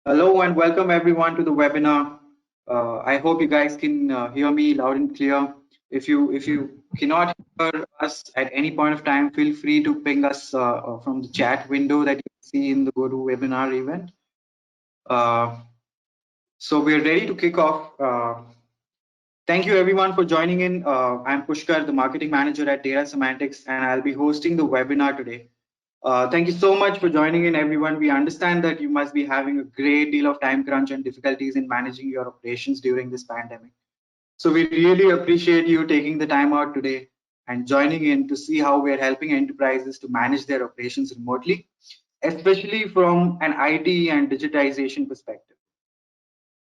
Hello and welcome everyone to the webinar. I hope you guys can hear me loud and clear. If you cannot hear us at any point of time, feel free to ping us from the chat window that you see in the GoToWebinar event. Uh, so we're ready to kick off. Thank you everyone for joining in. I'm Pushkar, the marketing manager at Data Semantics, and I'll be hosting the webinar today. Thank you so much for joining in, everyone. We understand that you must be having a great deal of time crunch and difficulties in managing your operations during this pandemic. So we really appreciate you taking the time out today and joining in to see how we're helping enterprises to manage their operations remotely, especially from an IT and digitization perspective.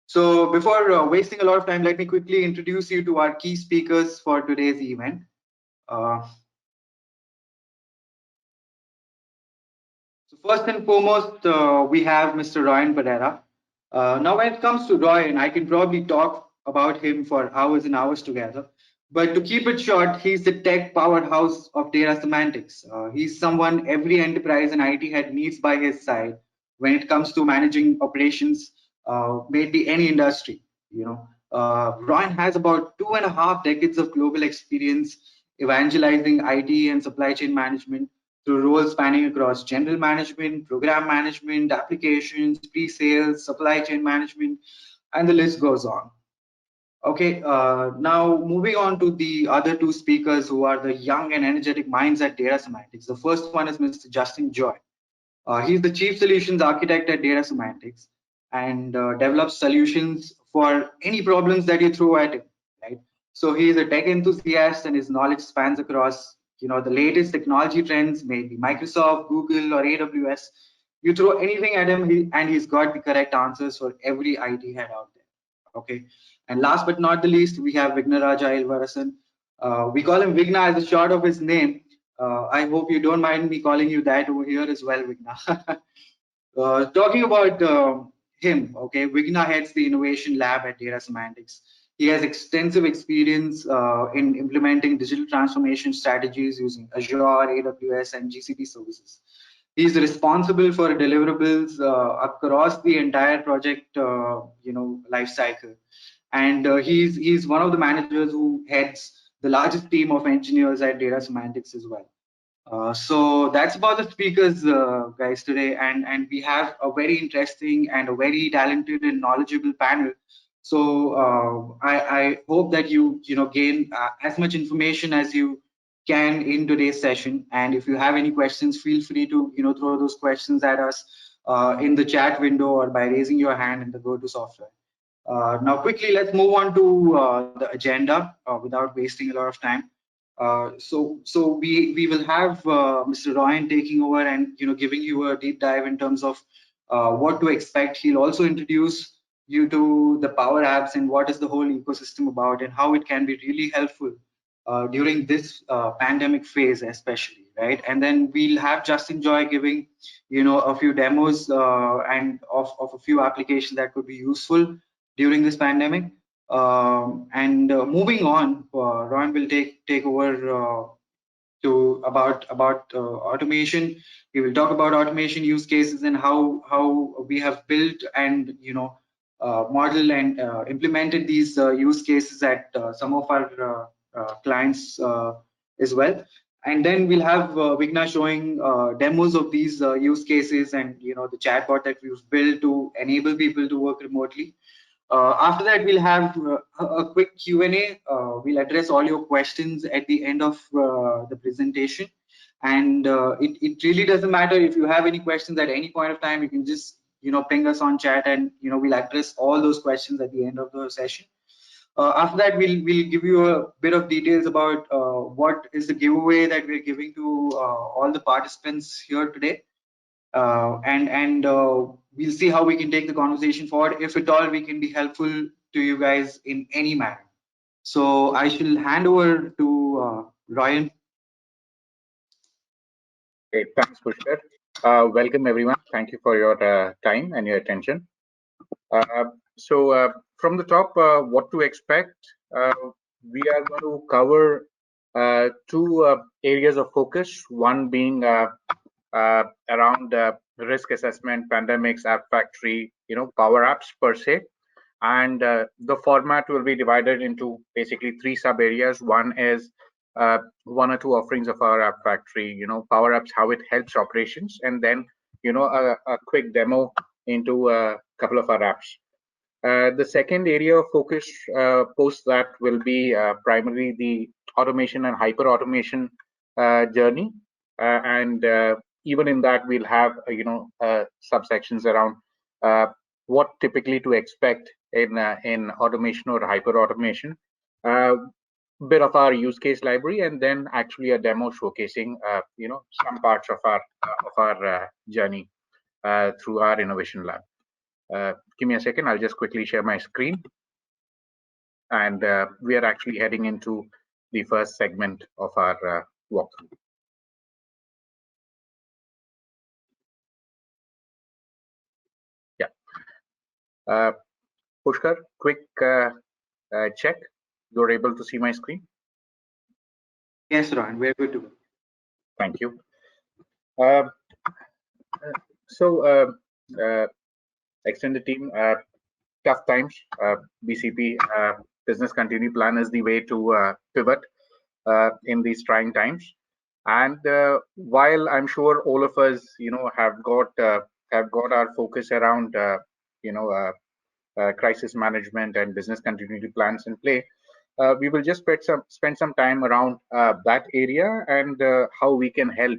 So before wasting a lot of time, let me quickly introduce you to our key speakers for today's event. Uh, So first and foremost, we have Mr. Ryan Pereira. Now, when it comes to Ryan, I can probably talk about him for hours and hours together. But to keep it short, he's the tech powerhouse of data semantics. He's someone every enterprise and IT head needs by his side when it comes to managing operations, maybe any industry. Ryan has about 2.5 decades of global experience evangelizing IT and supply chain management through roles spanning across general management, program management, applications, pre-sales, supply chain management, and the list goes on. Okay, now moving on to the other two speakers who are the young and energetic minds at Data Semantics. The first one is Mr. Justin Joy. He's the Chief Solutions Architect at Data Semantics and develops solutions for any problems that you throw at him, right? So he's a tech enthusiast and his knowledge spans across, the latest technology trends, maybe Microsoft, Google, or AWS. You throw anything at him, and he's got the correct answers for every IT head out there. Okay. And last but not the least, we have Vignaraja Ilvarasan. We call him Vigna as a short of his name. I hope you don't mind me calling you that over here as well, Vigna. Talking about him, okay, Vigna heads the innovation lab at Data Semantics. He has extensive experience in implementing digital transformation strategies using Azure, AWS, and GCP services. He's responsible for deliverables across the entire project, life cycle, and he's one of the managers who heads the largest team of engineers at Data Semantics as well. So that's about the speakers, guys, today, and we have a very interesting and a very talented and knowledgeable panel. So I hope that you gain as much information as you can in today's session. And if you have any questions, feel free to throw those questions at us in the chat window or by raising your hand in the GoTo software. Now, quickly, let's move on to the agenda without wasting a lot of time. So we will have Mr. Ryan taking over and giving you a deep dive in terms of what to expect. He'll also introduce you to the Power Apps and what is the whole ecosystem about and how it can be really helpful during this pandemic phase, especially, right? And then we'll have Justin Joy giving a few demos and of a few applications that could be useful during this pandemic. And moving on, Ron will take over to about automation. We will talk about automation use cases and how we have built and model and implemented these use cases at some of our clients as well. And then we'll have Vigna showing demos of these use cases and the chatbot that we've built to enable people to work remotely. After that, we'll have a quick Q&A. We'll address all your questions at the end of the presentation. And it really doesn't matter if you have any questions at any point of time, you can just ping us on chat and we'll address all those questions at the end of the session. After that, we'll give you a bit of details about what is the giveaway that we're giving to all the participants here today. And we'll see how we can take the conversation forward. If at all we can be helpful to you guys in any manner. So I shall hand over to Ryan. Great, thanks, Pushkar. Welcome, everyone. Thank you for your time and your attention. So from the top, what to expect? We are going to cover two areas of focus, one being around risk assessment, pandemics, app factory, Power Apps per se. And the format will be divided into basically three sub areas. One is one or two offerings of our app factory, Power Apps, how it helps operations, and then a quick demo into a couple of our apps. The second area of focus post that will be primarily the automation and hyper automation journey, and even in that we'll have subsections around what typically to expect in automation or hyper automation, bit of our use case library, and then actually a demo showcasing some parts of our journey through our innovation lab. Give me a second, I'll just quickly share my screen. And we are actually heading into the first segment of our walkthrough. Yeah. Pushkar, quick check. You're able to see my screen? Yes, Rohan, we're good to go. Thank you. Extended team, tough times. BCP business continuity plan is the way to pivot in these trying times. And while I'm sure all of us, have got our focus around, crisis management and business continuity plans in play, we will just spend some time around that area and how we can help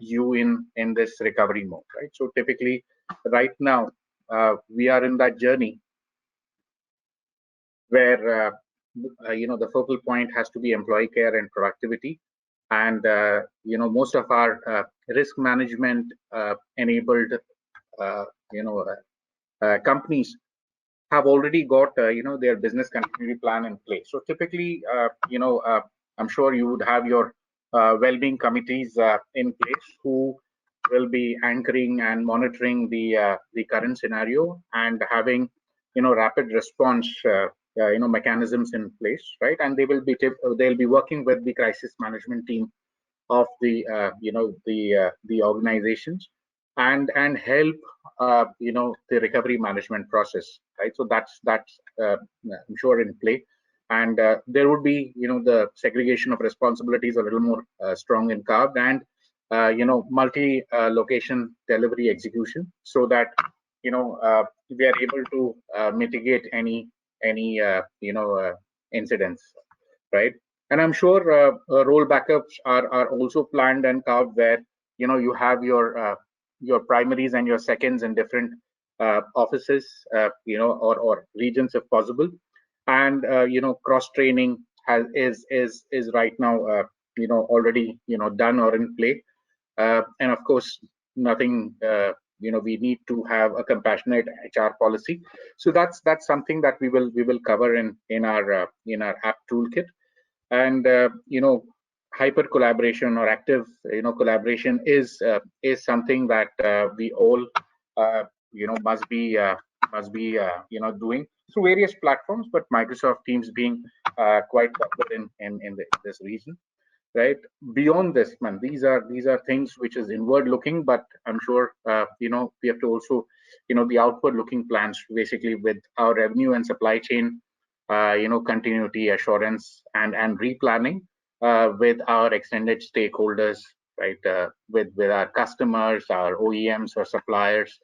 you in this recovery mode, right? So typically, right now, we are in that journey where the focal point has to be employee care and productivity, and most of our risk management enabled companies have already got their business continuity plan in place. So typically, I'm sure you would have your well-being committees in place who will be anchoring and monitoring the current scenario and having rapid response mechanisms in place, right? And they'll be working with the crisis management team of the the organizations and help the recovery management process, right? So that's I'm sure in play, and there would be the segregation of responsibilities a little more strong and carved, and multi location delivery execution, so that we are able to mitigate any incidents, right? And I'm sure role backups are also planned and carved, where you have your primaries and your seconds in different offices, or regions if possible, and cross training is right now already done or in play, and of course nothing we need to have a compassionate HR policy. So that's something that we will cover in our app toolkit. And hyper collaboration or active collaboration is something that we all must be doing through various platforms, but Microsoft Teams being quite popular in this region, right? Beyond this, man, these are things which is inward looking, but I'm sure we have to also the outward looking plans, basically with our revenue and supply chain continuity assurance and replanning with our extended stakeholders, right? With our customers, our OEMs or suppliers,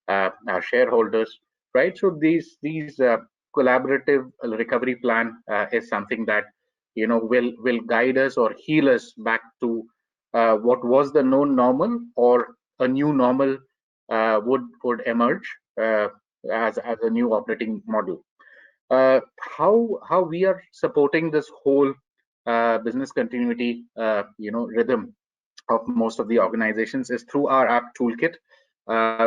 our shareholders, right? So these collaborative recovery plan is something that will guide us or heal us back to what was the known normal, or a new normal would emerge as a new operating model. How we are supporting this whole business continuity rhythm of most of the organizations is through our app toolkit,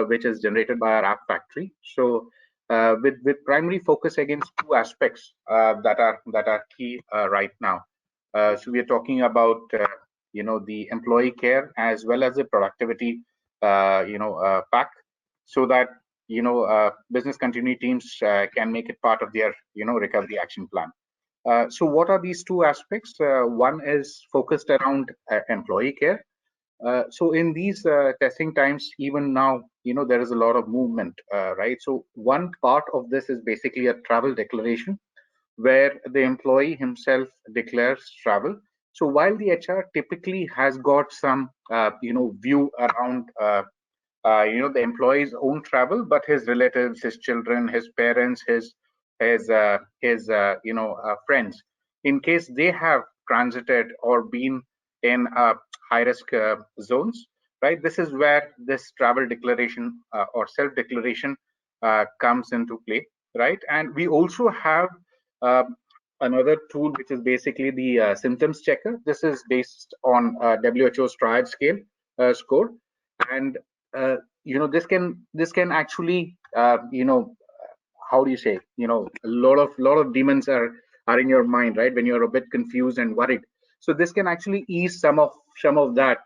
which is generated by our app factory. So with primary focus against two aspects that are key right now. So we are talking about the employee care as well as the productivity pack, so that business continuity teams can make it part of their recovery action plan. So what are these two aspects? One is focused around employee care, So in these testing times, even now, there is a lot of movement, right? So one part of this is basically a travel declaration where the employee himself declares travel. So while the HR typically has got some, view around, the employee's own travel, but his relatives, his children, his parents, his friends, in case they have transited or been in high risk zones, right? This is where this travel declaration or self declaration comes into play, right? And we also have uh, another tool which is basically the symptoms checker. This is based on WHO's triad scale score, and this can actually how do you say, a lot of demons are in your mind, right, when you're a bit confused and worried. So this can actually ease some of that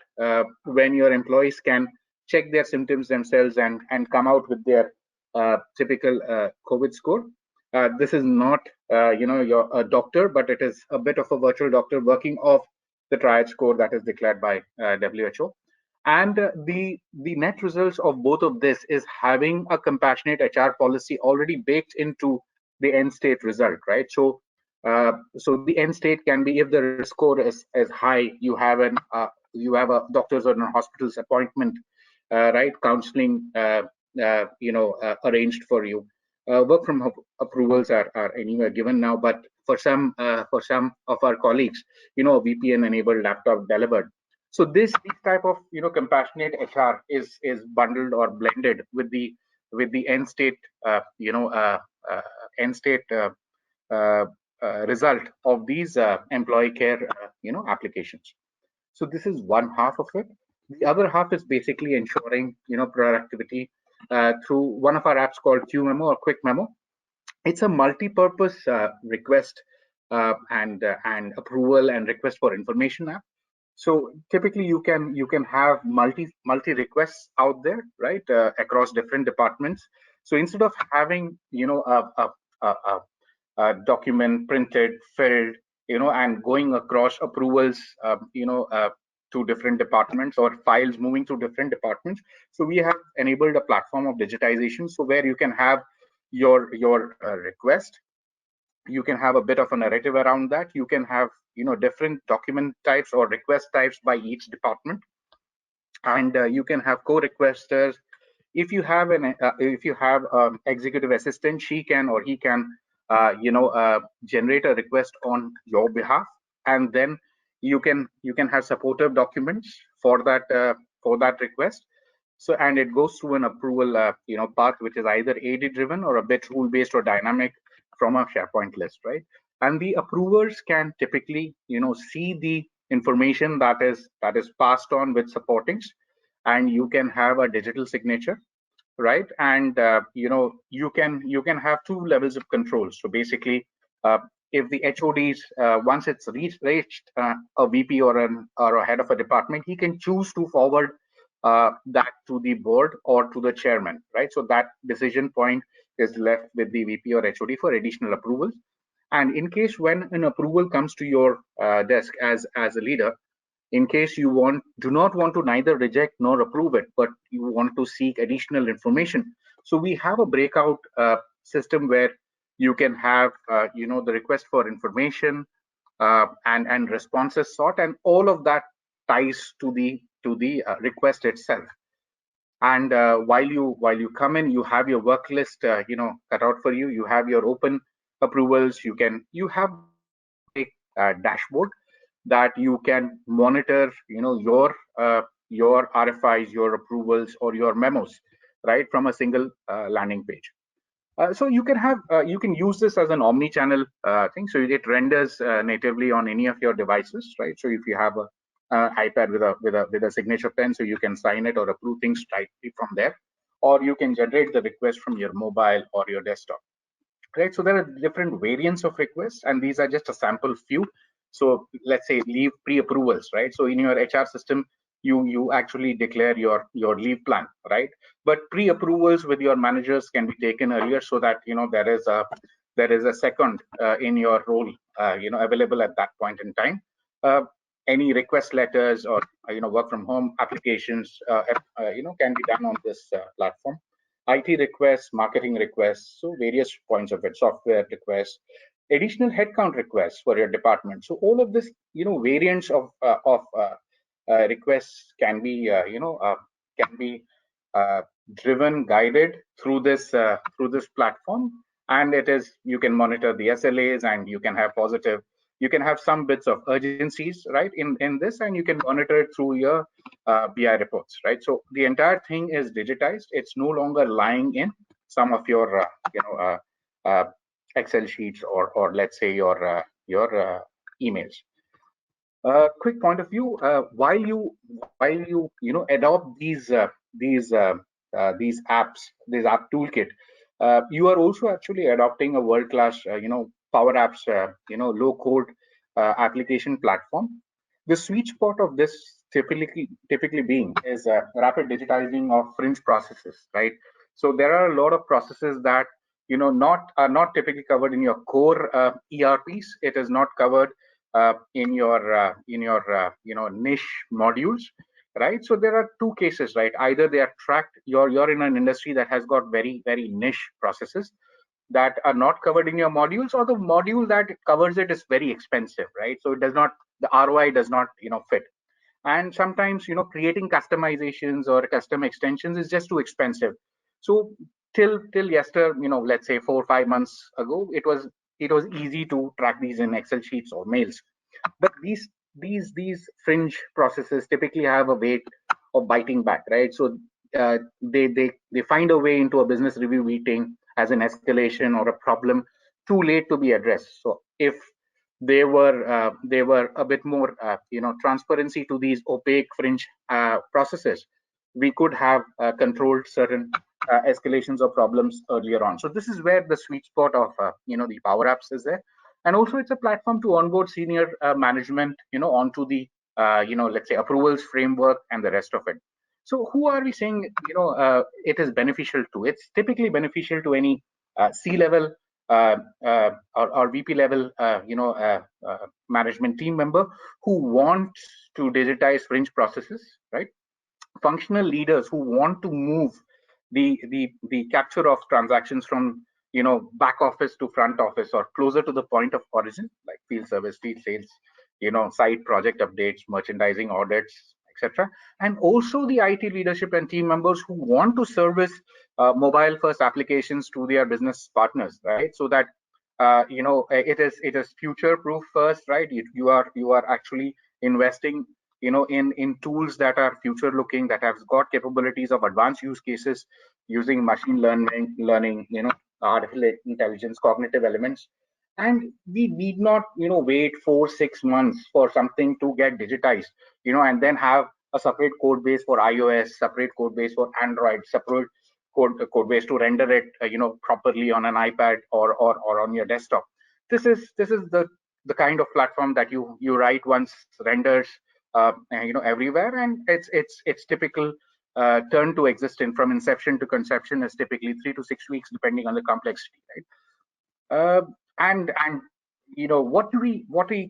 when your employees can check their symptoms themselves and come out with their typical COVID score. This is not your a doctor, but it is a bit of a virtual doctor working off the triad score that is declared by WHO. And the net results of both of this is having a compassionate HR policy already baked into the end state result, right? So the end state can be, if the risk score is high, you have a doctor's or a hospital's appointment, right? Counseling, arranged for you. Work from home approvals are anywhere given now, but for some of our colleagues, VPN enabled laptop delivered. So this type of compassionate HR is bundled or blended with the end state uh, end state result of these employee care applications. So this is one half of it. The other half is basically ensuring productivity through one of our apps called QMemo or Quick Memo. It's a multi-purpose request and approval and request for information app. So typically you can have multi requests out there, right, across different departments. So instead of having a document printed, filled, and going across approvals, to different departments, or files moving to different departments, so we have enabled a platform of digitization, so where you can have your request. You can have a bit of a narrative around that. You can have different document types or request types by each department, and you can have co-requesters. If you have executive assistant, she can or he can generate a request on your behalf, and then you can have supportive documents for that request. So, and it goes through an approval path, which is either AD driven or a bit rule based or dynamic from a SharePoint list, right? And the approvers can typically see the information that is passed on with supportings, and you can have a digital signature, right? And you can have two levels of control. So basically, if the HODs, once it's reached a VP or a head of a department, he can choose to forward that to the board or to the chairman, right? So that decision point is left with the VP or HOD for additional approvals. And in case when an approval comes to your desk as a leader, in case you do not want to neither reject nor approve it, but you want to seek additional information, so we have a breakout system where you can have the request for information and responses sought, and all of that ties to the request itself. And while you come in, you have your work list cut out for you. You have your open approvals. You have dashboard that you can monitor your RFIs, your approvals, or your memos, right, from a single landing page. So you can use this as an omni-channel thing. So it renders natively on any of your devices, right? So if you have a iPad with a signature pen, so you can sign it or approve things directly from there, or you can generate the request from your mobile or your desktop, right? So there are different variants of requests, and these are just a sample few. So let's say leave pre-approvals, right? So in your HR system, you actually declare your leave plan, right? But pre-approvals with your managers can be taken earlier, so that there is a second in your role available at that point in time. any request letters or work from home applications can be done on this platform. IT requests, marketing requests, so various points of it, software requests, additional headcount requests for your department. So all of this, variants of requests can be driven, guided through this platform, and you can monitor the SLAs, and you can have some bits of urgencies, right, in this, and you can monitor it through your BI reports, right? So the entire thing is digitized. It's no longer lying in some of your Excel sheets or let's say your emails. Quick point of view: while you adopt these apps, this app toolkit, you are also actually adopting a world-class Power Apps low code application platform. The sweet spot of this typically being is rapid digitizing of fringe processes, right? So there are a lot of processes that are not typically covered in your core ERPs. It is not covered in your niche modules, right? So there are two cases, right? Either they are tracked, you're in an industry that has got very niche processes that are not covered in your modules, or the module that covers it is very expensive, right? So the ROI does not fit. And sometimes creating customizations or custom extensions is just too expensive. So till yesterday, let's say 4 or 5 months ago, it was easy to track these in Excel sheets or mails. But these fringe processes typically have a way of biting back, right? So they find a way into a business review meeting as an escalation or a problem too late to be addressed. So if they were a bit more transparency to these opaque fringe processes, we could have controlled certain escalations or problems earlier on. So this is where the sweet spot of the Power Apps is there. And also it's a platform to onboard senior management onto the let's say approvals framework and the rest of it. So who are we saying it is beneficial to? It's typically beneficial to any C-level or VP level management team member who wants to digitize fringe processes, right? Functional leaders who want to move the capture of transactions from back office to front office or closer to the point of origin, like field service, field sales, site project updates, merchandising audits, etc. And also the IT leadership and team members who want to service mobile first applications to their business partners, right? So that it is future proof first, right? You are actually investing in tools that are future looking, that have got capabilities of advanced use cases using machine learning, artificial intelligence, cognitive elements. And we need not wait 4-6 months for something to get digitized, and then have a separate code base for iOS, separate code base for Android, separate code base to render it properly on an iPad or on your desktop. This is the kind of platform that you write once, renders everywhere, and it's typical turn to existence from inception to conception is typically 3 to 6 weeks, depending on the complexity, right? And what do we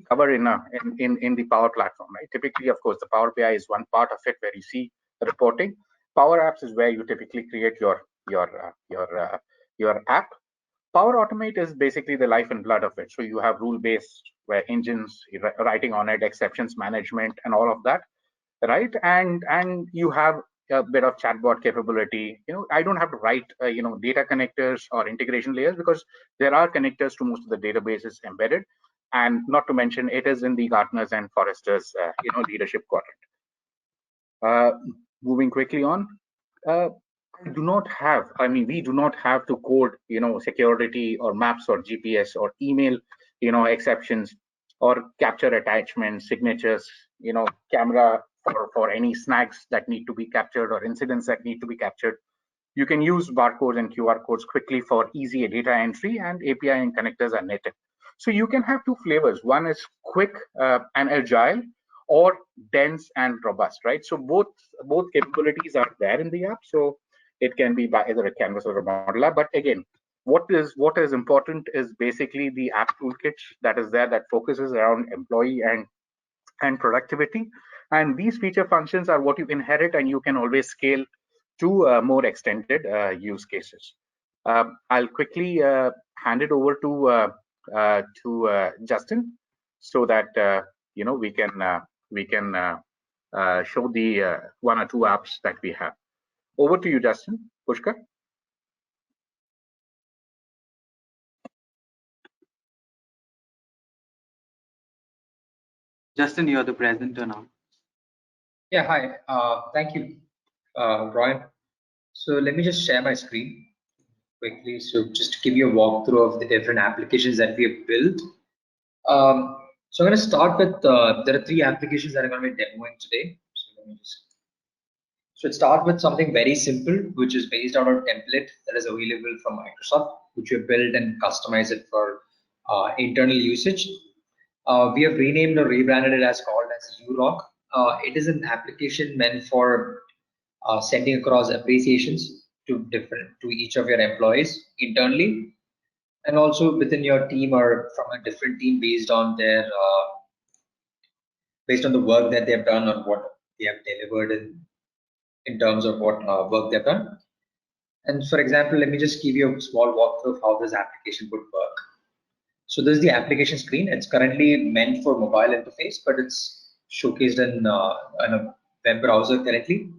cover in the Power Platform, right? Typically, of course, the Power BI is one part of it where you see reporting. Power Apps is where you typically create your app. Power Automate is basically the life and blood of it. So you have rule-based where engines, writing on it, exceptions management, and all of that, right? And you have a bit of chatbot capability. I don't have to write data connectors or integration layers, because there are connectors to most of the databases embedded, and not to mention it is in the Gartner's and Forrester's leadership quadrant. Moving quickly on. We do not have to code security or maps or GPS or email exceptions or capture attachments, signatures, camera for any snags that need to be captured or incidents that need to be captured. You can use barcodes and QR codes quickly for easy data entry, and API and connectors are native. So you can have two flavors. One is quick and agile, or dense and robust, right? So both capabilities are there in the app. So it can be by either a canvas or a model app. But again, what is important is basically the app toolkit that is there, that focuses around employee and and productivity. And these feature functions are what you inherit, and you can always scale to more extended use cases. I'll quickly hand it over to Justin, so that we can show the one or two apps that we have. Over to you, Justin. Pushkar. Justin, you're the presenter now. Yeah, hi. Thank you, Ryan. So let me just share my screen quickly. So just to give you a walkthrough of the different applications that we have built. So I'm going to start with, there are 3 applications that I'm going to be demoing today. So it starts with something very simple, which is based on a template that is available from Microsoft, which we built and customized it for internal usage. We have renamed or rebranded it as called as URock. It is an application meant for sending across appreciations to each of your employees internally, and also within your team or from a different team based on their based on the work that they've done or what they have delivered in terms of what work they've done. And for example, let me just give you a small walkthrough of how this application would work. So this is the application screen. It's currently meant for mobile interface, but it's showcased in a web browser currently.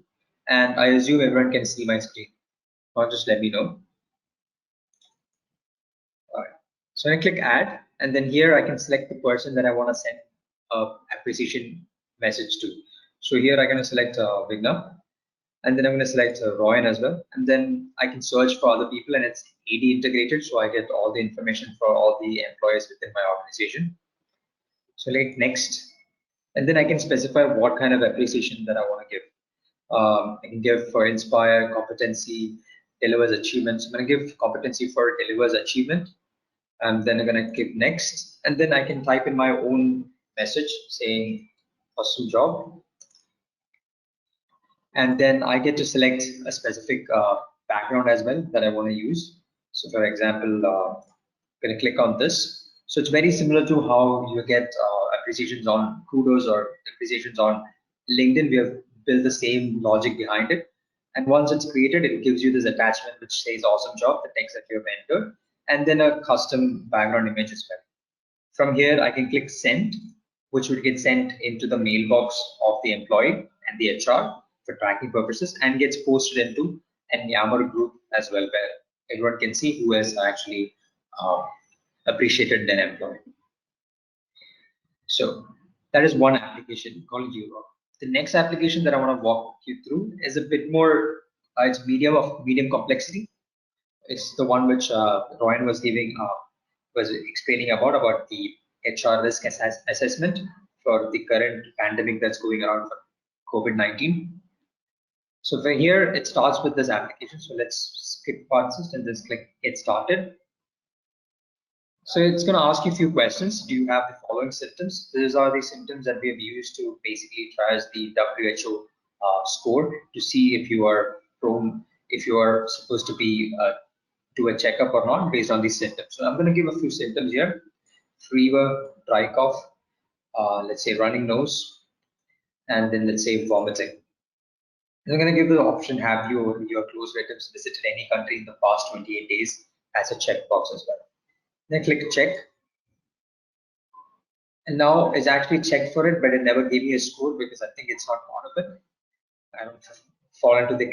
And I assume everyone can see my screen. Or just let me know. All right. So I click add, and then here I can select the person that I want to send a appreciation message to. So here I'm going to select Vigna, and then I'm going to select Royan as well, and then I can search for other people, and it's AD integrated, so I get all the information for all the employees within my organization. Select next, and then I can specify what kind of appreciation that I want to give. I can give for inspire, competency, delivers achievements. I'm going to give competency for delivers achievement, and then I'm going to click next, and then I can type in my own message saying awesome job. And then I get to select a specific background as well that I want to use. So for example, I'm going to click on this. So it's very similar to how you get appreciations on Kudos or appreciations on LinkedIn. We have built the same logic behind it. And once it's created, it gives you this attachment which says awesome job, the text that you have entered, and then a custom background image as well. From here, I can click send, which would get sent into the mailbox of the employee and the HR for tracking purposes, and gets posted into an Yammer group as well, where everyone can see who has actually appreciated their employee. So that is one application called URock. The next application that I want to walk you through is a bit more, it's medium complexity. It's the one which Ryan was explaining about the HR risk assessment for the current pandemic that's going around for COVID-19. So for here, it starts with this application. So let's skip parts and just click get started. So it's going to ask you a few questions. Do you have the following symptoms? These are the symptoms that we have used to basically triage the WHO score to see if you are prone, if you are supposed to be do a checkup or not based on these symptoms. So I'm going to give a few symptoms here: fever, dry cough, let's say running nose, and then let's say vomiting. And I'm going to give the option: have you or your close relatives visited any country in the past 28 days as a checkbox as well. Then click check. And now it's actually checked for it, but it never gave me a score because I think it's not part of it. I don't fall into the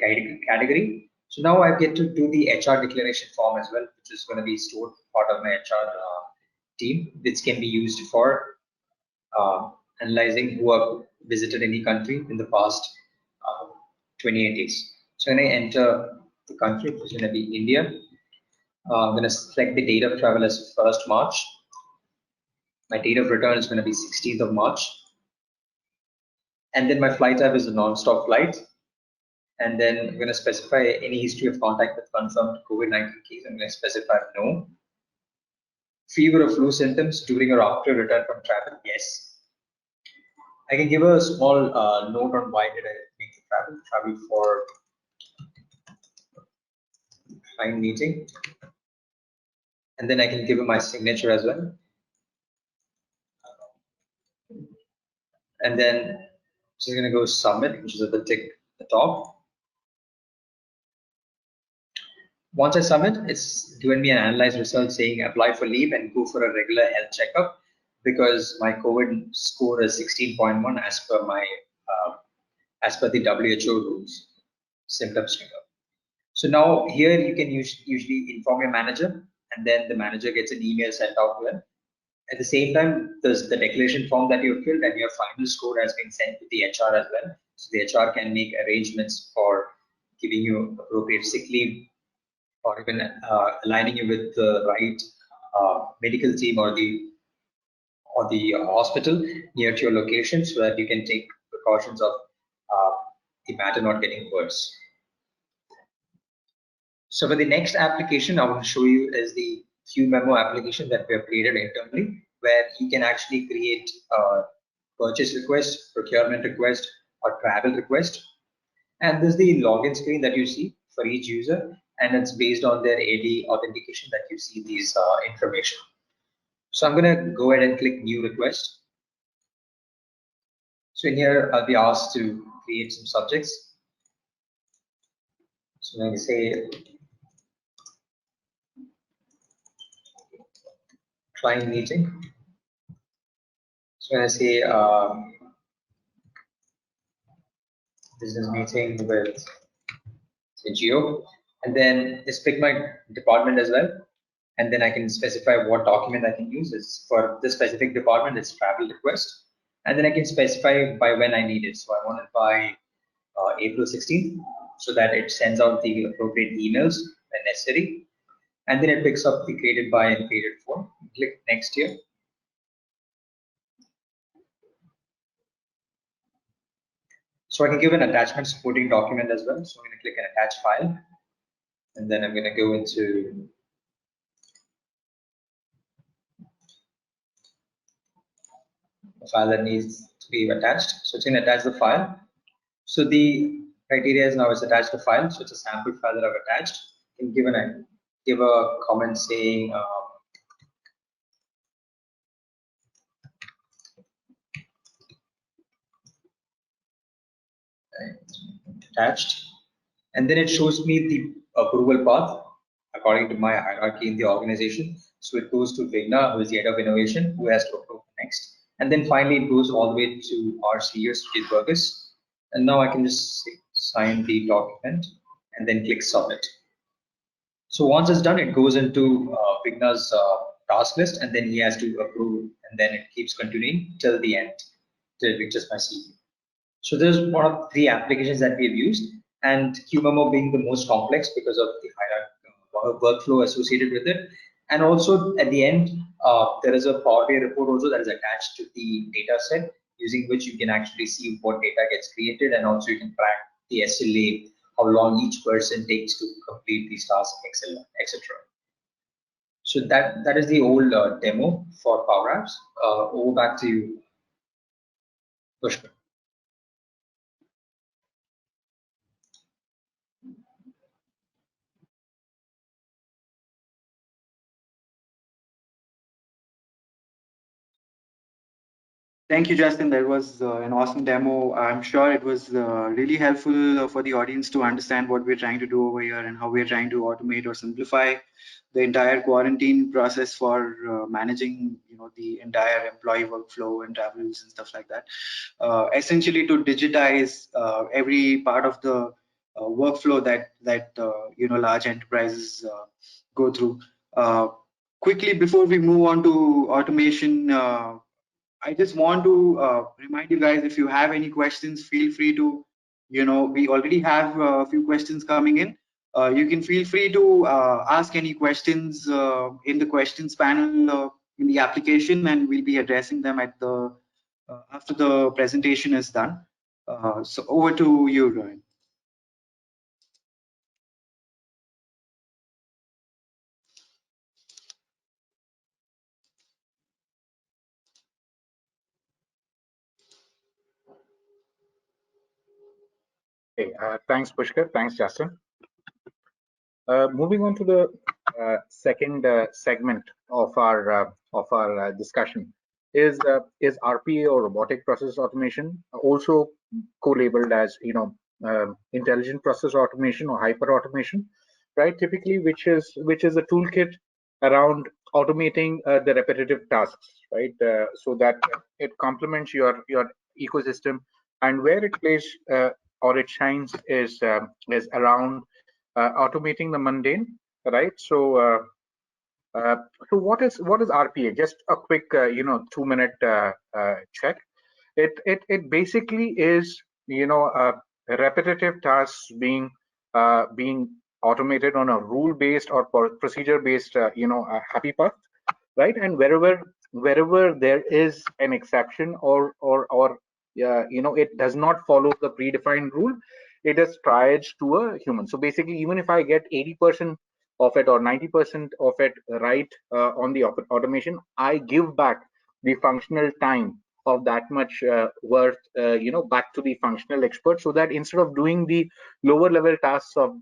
category. So now I get to do the HR declaration form as well, which is going to be stored part of my HR team. This can be used for analyzing who have visited any country in the past 28 days. So when I enter the country, which is going to be India, I'm going to select the date of travel as 1st March. My date of return is going to be 16th of March. And then my flight type is a non-stop flight. And then I'm going to specify any history of contact with confirmed COVID-19 case. I'm going to specify no. Fever or flu symptoms during or after return from travel, yes. I can give a small note on why did I make the travel. Travel for client meeting. And then I can give my signature as well. And then just going to go submit, which is at the tick at the top. Once I submit, it's given me an analyzed result saying apply for leave and go for a regular health checkup, because my COVID score is 16.1 as per my as per the WHO rules, symptoms checkup. So now here you can usually inform your manager, and then the manager gets an email sent out to them. At the same time, there's the declaration form that you filled, and your final score has been sent to the HR as well. So the HR can make arrangements for giving you appropriate sick leave, or even aligning you with the right medical team or the hospital near to your location, so that you can take precautions of the matter not getting worse. So for the next application I want to show you is the QMemo application that we have created internally, where you can actually create a purchase request, procurement request, or travel request. And this is the login screen that you see for each user, and it's based on their AD authentication that you see these information. So I'm going to go ahead and click new request. So in here, I'll be asked to create some subjects. So I'm going to say client meeting. So when I say business meeting with say Geo, and then just pick my department as well, and then I can specify what document I can use. Is for this specific department, it's travel request, and then I can specify by when I need it. So I want it by April 16th, so that it sends out the appropriate emails when necessary, and then it picks up the created by and created for. Click next here. So I can give an attachment supporting document as well. So I'm going to click an attach file, and then I'm going to go into the file that needs to be attached. So it's going to attach the file. So the criteria is now it's attached to file. So it's a sample file that I've attached. You can give a comment saying attached, and then it shows me the approval path according to my hierarchy in the organization. So it goes to Vigna, who is the head of innovation, who has to approve next, and then finally it goes all the way to our CEO, Sujit Burgess. And now I can just sign the document and then click submit. So once it's done, it goes into Vigna's task list, and then he has to approve, and then it keeps continuing till the end, till it reaches my CEO. So there's one of three applications that we've used, and QMemo being the most complex because of the workflow associated with it. And also at the end, there is a Power BI report also that is attached to the data set, using which you can actually see what data gets created, and also you can track the SLA, how long each person takes to complete these tasks, etc. So that is the old demo for Power Apps. Over back to you, Pushkar. Thank you, Justin. That was an awesome demo. I'm sure it was really helpful for the audience to understand what we're trying to do over here and how we're trying to automate or simplify the entire quarantine process for managing, the entire employee workflow and travels and stuff like that. Essentially, to digitize every part of the workflow that large enterprises go through. Quickly, before we move on to automation. I just want to remind you guys, if you have any questions, feel free to, we already have a few questions coming in. You can feel free to ask any questions in the questions panel in the application, and we'll be addressing them at the after the presentation is done. So over to you, Ryan. Okay, thanks, Pushkar. Thanks, Justin. Moving on to the second segment of our discussion is RPA or robotic process automation, also co-labeled as intelligent process automation or hyper automation, right? Typically, which is a toolkit around automating the repetitive tasks, right? So that it complements your ecosystem, and where it plays or it shines is around automating the mundane, right? So what is RPA? Just a quick 2-minute check. It basically is repetitive tasks being automated on a rule-based or procedure-based happy path, right? And wherever there is an exception or it does not follow the predefined rule, it is triaged to a human. So basically, even if I get 80% of it or 90% of it right on the automation, I give back the functional time of that much worth back to the functional expert, so that instead of doing the lower level tasks of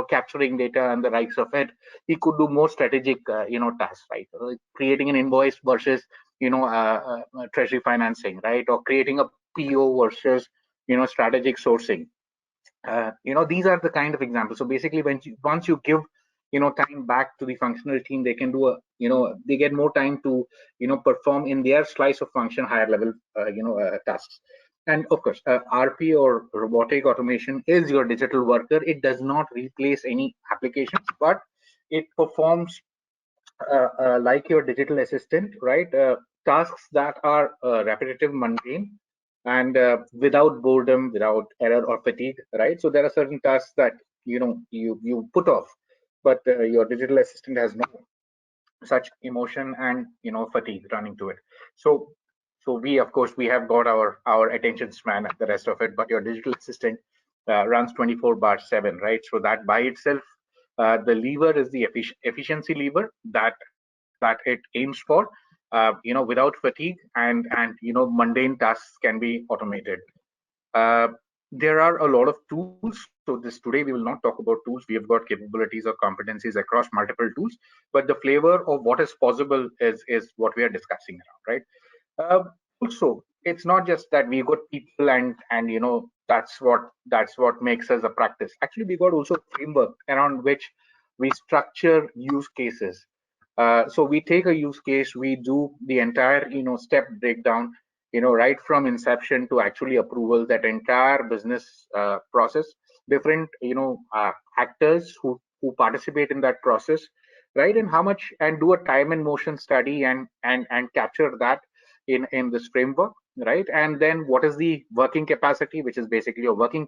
capturing data and the likes of it, he could do more strategic tasks, right? Creating an invoice versus treasury financing, right? Or creating a PO versus strategic sourcing. These are the kind of examples. So basically, once you give time back to the functional team, they can do they get more time to perform in their slice of function higher level tasks. And of course, RP or robotic automation is your digital worker. It does not replace any applications, but it performs like your digital assistant, right? Tasks that are repetitive, mundane, and without boredom, without error or fatigue, right? So there are certain tasks that you put off, but your digital assistant has no such emotion and fatigue running to it. So we, of course, we have got our attention span and the rest of it, but your digital assistant runs 24/7, right? So that by itself, the lever is the efficiency lever that it aims for, without fatigue, and mundane tasks can be automated. There are a lot of tools. So today we will not talk about tools. We have got capabilities or competencies across multiple tools, but the flavor of what is possible is what we are discussing around, right? Also, it's not just that we got people and that's what makes us a practice. Actually, we got also framework around which we structure use cases. So we take a use case, we do the entire step breakdown, right from inception to actually approval, that entire business process, different actors who participate in that process, right? And how much, and do a time and motion study and capture that in this framework, right? And then what is the working capacity, which is basically a working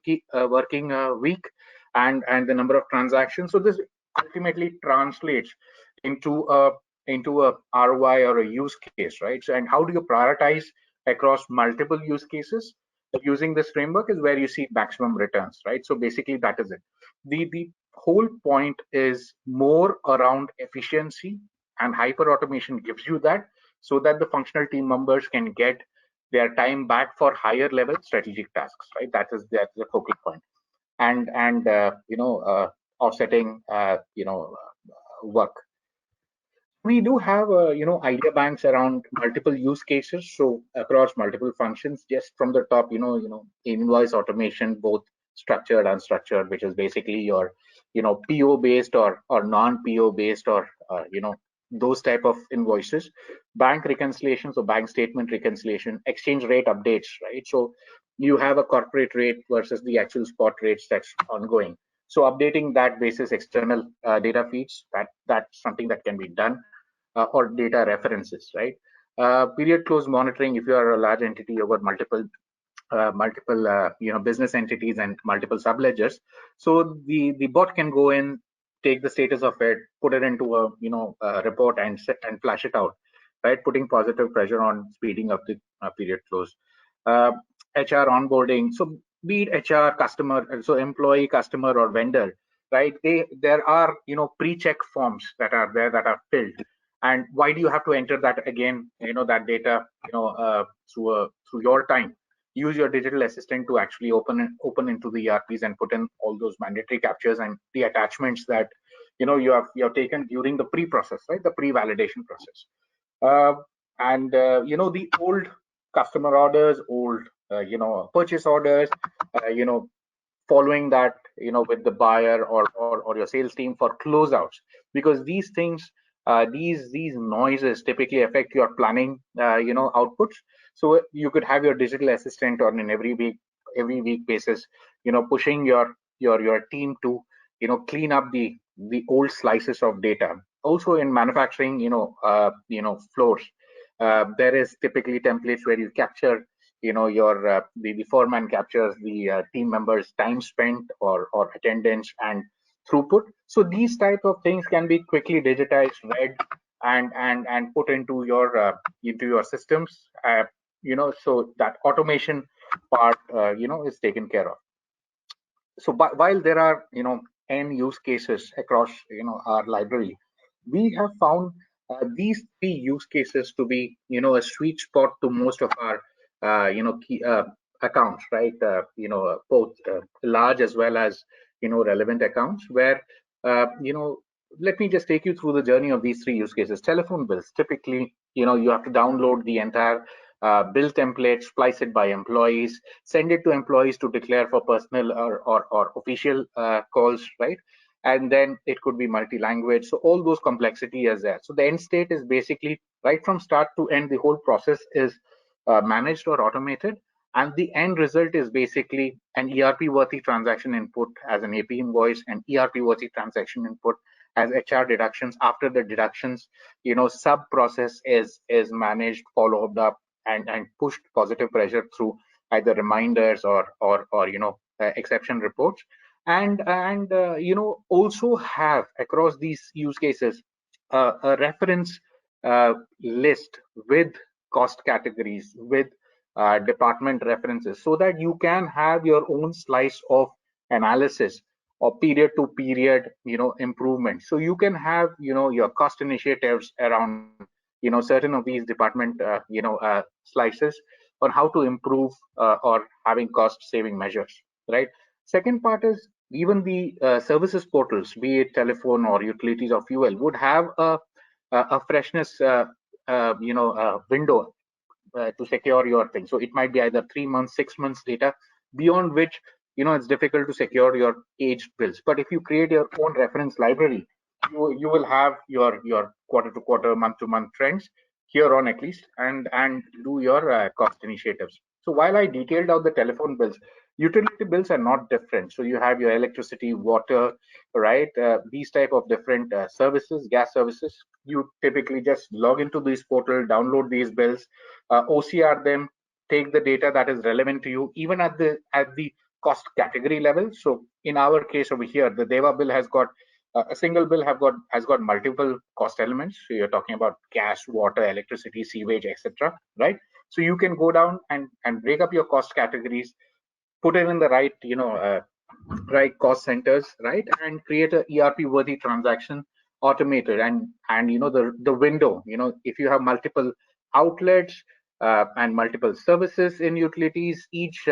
week, and the number of transactions. So this ultimately translates into a ROI or a use case, right? So, and how do you prioritize across multiple use cases? Using this framework is where you see maximum returns, right? So basically that is it. The whole point is more around efficiency, and hyper automation gives you that, so that the functional team members can get their time back for higher level strategic tasks, right? That's the focal point. And offsetting work. We do have idea banks around multiple use cases, so across multiple functions. Just from the top, invoice automation, both structured, unstructured, which is basically your PO based or non-PO based, or those type of invoices. Bank reconciliation, so bank statement reconciliation, exchange rate updates, right? So you have a corporate rate versus the actual spot rates that's ongoing. So updating that basis external data feeds, that's something that can be done, or data references, right? Period close monitoring, if you are a large entity over multiple business entities and multiple subledgers, so the bot can go in, take the status of it, put it into a report and flash it out, right? Putting positive pressure on speeding up the period close. HR onboarding, so be it HR, customer, so employee, customer, or vendor, right? There are pre-check forms that are there that are filled, and why do you have to enter that again? That data through your time. Use your digital assistant to actually open into the ERPs and put in all those mandatory captures and the attachments that you have taken during the pre-process, right? The pre-validation process. and the old customer orders, old purchase orders, following that with the buyer or your sales team for closeouts, because these things, these noises typically affect your planning outputs. So you could have your digital assistant on an every week basis, pushing your team to clean up the old slices of data. Also in manufacturing floors, there is typically templates where you capture your the foreman captures the team members time spent or attendance and throughput. So these type of things can be quickly digitized, read, and put into your systems, so that automation part is taken care of. So while there are n use cases across our library, we have found these three use cases to be a sweet spot to most of our key accounts, right? Both large as well as relevant accounts, where let me just take you through the journey of these three use cases. Telephone bills, typically you have to download the entire bill template, splice it by employees, send it to employees to declare for personal or official calls, right? And then it could be multi-language. So all those complexity is there. So the end state is basically right from start to end, the whole process is managed or automated. And the end result is basically an ERP-worthy transaction input as an AP invoice, and ERP-worthy transaction input as HR deductions. After the deductions, sub-process is managed, followed up, and pushed positive pressure through either reminders or exception reports. And also have across these use cases a reference list with cost categories, with department references, so that you can have your own slice of analysis or period to period improvement. So you can have your cost initiatives around certain of these department slices on how to improve or having cost saving measures, right? Second part is even the services portals, be it telephone or utilities or fuel, would have a freshness window to secure your thing. So it might be either 3 months, 6 months data, beyond which it's difficult to secure your aged bills. But if you create your own reference library, you will have your quarter to quarter, month to month trends here on at least, and do your cost initiatives. So while I detailed out the telephone bills, utility bills are not different. So you have your electricity, water, right? These type of different services, gas services. You typically just log into this portal, download these bills, OCR them, take the data that is relevant to you, even at the cost category level. So in our case over here, the Deva bill has got a single bill has got multiple cost elements. So you're talking about gas, water, electricity, sewage, etc. Right? So you can go down and break up your cost categories, put it in the right right cost centers, right, and create a ERP worthy transaction automated. And the window, if you have multiple outlets and multiple services in utilities, each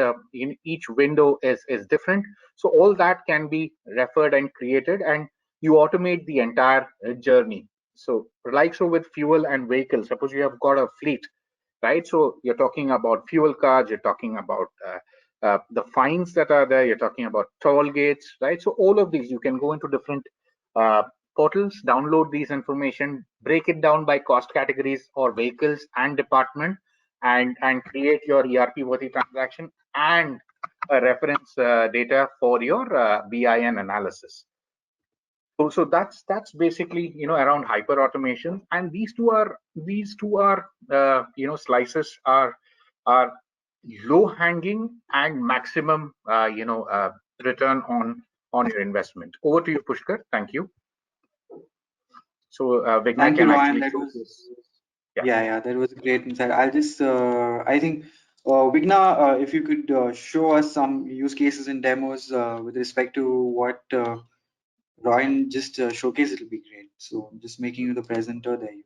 window is different. So all that can be referred and created, and you automate the entire journey. So with fuel and vehicles, suppose you have got a fleet, right? So you're talking about fuel cards, you're talking about the fines that are there, you're talking about toll gates, right? So all of these, you can go into different portals, download these information, break it down by cost categories or vehicles and department, and create your ERP worthy transaction and a reference data for your BIN analysis. So that's basically around hyper automation, and these two are slices are low hanging and maximum return on your investment. Over to you, Pushkar. Thank you. So Vigna, Thank you, can Ryan. actually Yeah, that was a great insight. I'll just I think Vigna, if you could show us some use cases and demos with respect to what Ryan just showcased, it'll be great. So I'm just making you the presenter. There you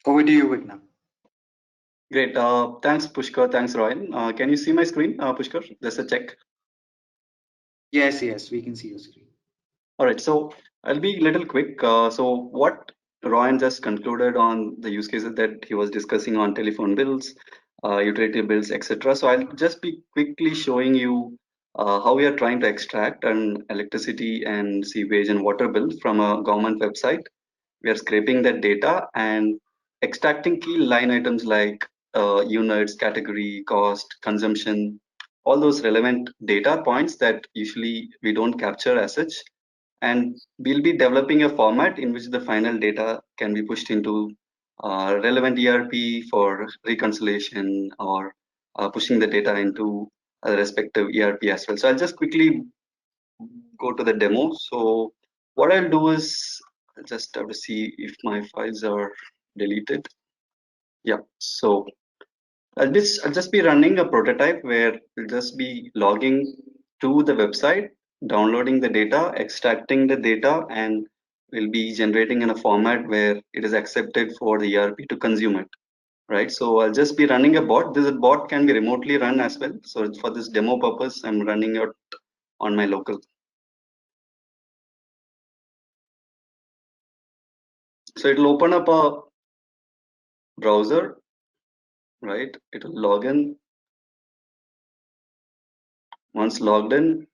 go. Over to you, Vigna. Great. Thanks, Pushkar. Thanks, Ryan. Can you see my screen, Pushkar? Just a check. Yes, we can see your screen. All right. So I'll be a little quick. So what Ryan just concluded on the use cases that he was discussing on telephone bills, utility bills, etc. So I'll just be quickly showing you how we are trying to extract an electricity and sewage and water bill from a government website. We are scraping that data and extracting key line items like units, category, cost, consumption, all those relevant data points that usually we don't capture as such. And we'll be developing a format in which the final data can be pushed into relevant ERP for reconciliation or pushing the data into a respective ERP as well. So I'll just quickly go to the demo. So what I'll do is I'll just have to see if my files are deleted. Yeah, so I'll just be running a prototype where we'll just be logging to the website, downloading the data, extracting the data, and we'll be generating in a format where it is accepted for the ERP to consume it. Right. So I'll just be running a bot. This bot can be remotely run as well. So for this demo purpose, I'm running it on my local. So it'll open up a browser, right? It'll log in. Once logged in,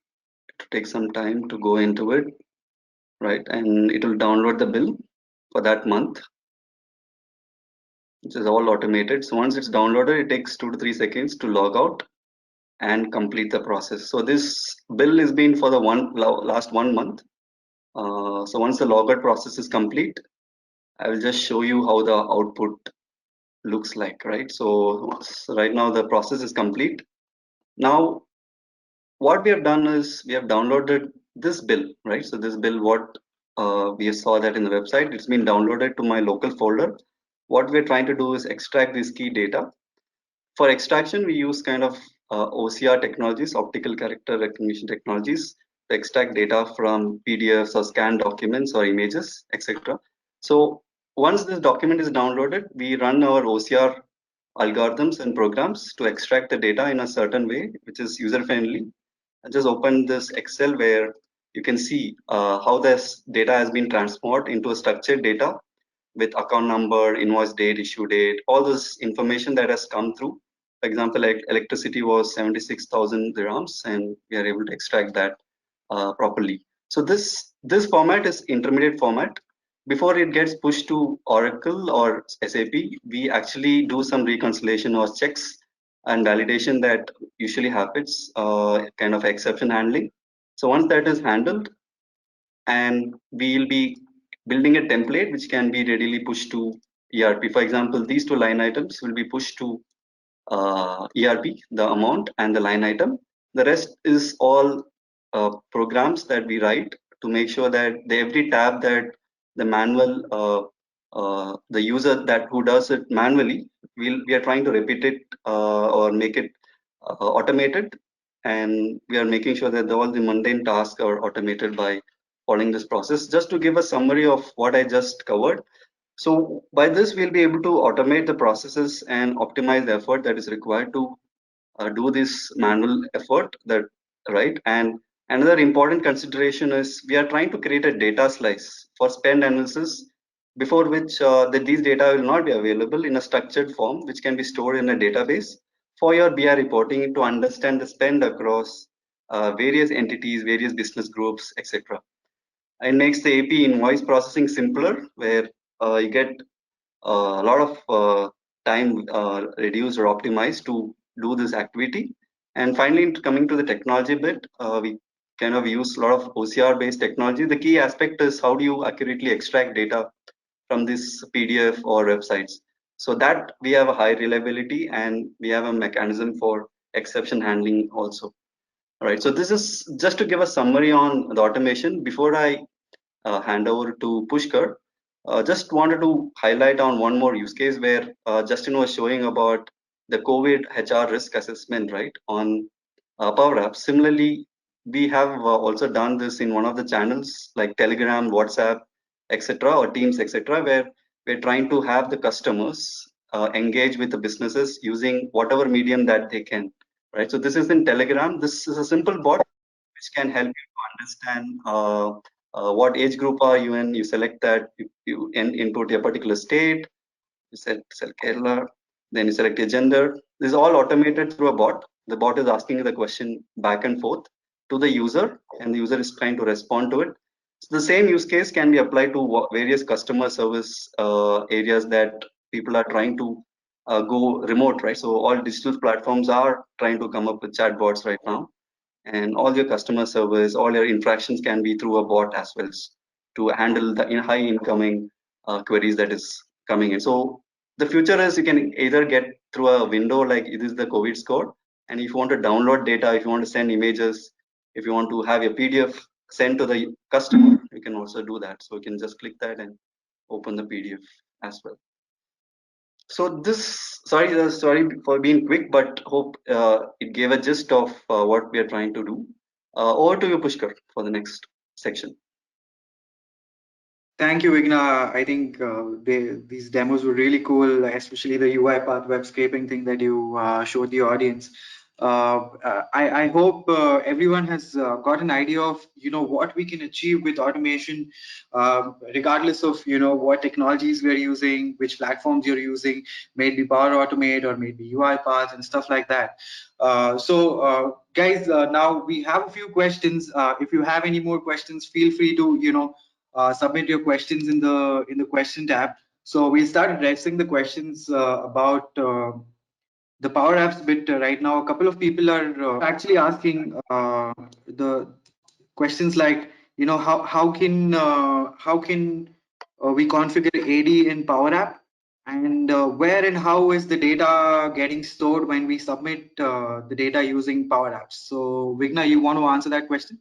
it'll take some time to go into it, right? And it'll download the bill for that month, which is all automated. So once it's downloaded, it takes 2 to 3 seconds to log out and complete the process. So this bill is been for the last 1 month. So once the logout process is complete, I will just show you how the output looks like, right? So right now the process is complete. Now, what we have done is we have downloaded this bill, right? So this bill, what we saw that in the website, it's been downloaded to my local folder. What we're trying to do is extract this key data. For extraction, we use kind of OCR technologies, optical character recognition technologies, to extract data from PDFs or scanned documents or images, etc. So once this document is downloaded, we run our OCR algorithms and programs to extract the data in a certain way, which is user friendly. I just open this Excel where you can see how this data has been transformed into a structured data with account number, invoice date, issue date, all this information that has come through. For example, like electricity was 76,000 dirhams, and we are able to extract that properly. So this format is intermediate format. Before it gets pushed to Oracle or SAP, we actually do some reconciliation or checks and validation that usually happens, kind of exception handling. So once that is handled, and we'll be building a template which can be readily pushed to ERP. For example, these two line items will be pushed to ERP, the amount and the line item. The rest is all programs that we write to make sure that every tab that the manual, the user that who does it manually, we are trying to repeat it or make it automated, and we are making sure that all the mundane tasks are automated by following this process. Just to give a summary of what I just covered. So by this, we'll be able to automate the processes and optimize the effort that is required to do this manual effort, that right. And another important consideration is we are trying to create a data slice for spend analysis, before which that these data will not be available in a structured form, which can be stored in a database for your BI reporting to understand the spend across various entities, various business groups, etc. It makes the AP invoice processing simpler, where you get a lot of time reduced or optimized to do this activity. And finally, coming to the technology bit, we kind of use a lot of OCR based technology. The key aspect is how do you accurately extract data from this PDF or websites, so that we have a high reliability and we have a mechanism for exception handling also. All right, so this is just to give a summary on the automation. Before I hand over to Pushkar, just wanted to highlight on one more use case where Justin was showing about the COVID HR risk assessment, right, on Power Apps. Similarly, we have also done this in one of the channels like Telegram, WhatsApp, etc., or Teams, etc., where we're trying to have the customers engage with the businesses using whatever medium that they can, right? So this is in Telegram. This is a simple bot which can help you to understand what age group are you in, you select that, you input a particular state, you select Kerala, then you select your gender. This is all automated through a bot. The bot is asking the question back and forth to the user, and the user is trying to respond to it. So the same use case can be applied to various customer service areas that people are trying to go remote, right? So all digital platforms are trying to come up with chatbots right now, and all your customer service, all your interactions can be through a bot as well to handle the high incoming queries that is coming in. So the future is you can either get through a window like it is the COVID score, and if you want to download data, if you want to send images, if you want to have your PDF sent to the customer, you can also do that. So you can just click that and open the PDF as well. So this, sorry for being quick, but hope it gave a gist of what we are trying to do. Over to you, Pushkar, for the next section. Thank you, Vigna. I think these demos were really cool, especially the UiPath web scraping thing that you showed the audience. I hope everyone has got an idea of what we can achieve with automation, regardless of what technologies we're using, which platforms you're using, maybe Power Automate or maybe UiPath and stuff like that. Guys, now we have a few questions. If you have any more questions, feel free to submit your questions in the question tab. So we'll start addressing the questions about the Power Apps bit right now. A couple of people are actually asking the questions like, how can we configure AD in Power App, and where and how is the data getting stored when we submit the data using Power Apps? So Vigna, you want to answer that question?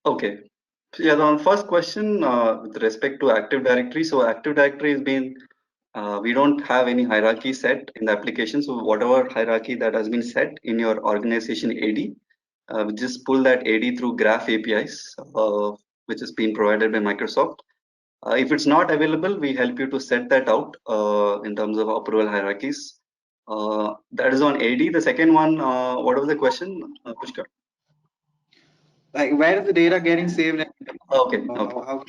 Okay. Yeah, the first question with respect to Active Directory. So Active Directory has been, we don't have any hierarchy set in the application. So whatever hierarchy that has been set in your organization AD, we just pull that AD through Graph APIs, which is being provided by Microsoft. If it's not available, we help you to set that out in terms of approval hierarchies. That is on AD. The second one, what was the question, Pushkar? Like, where is the data getting saved? Okay.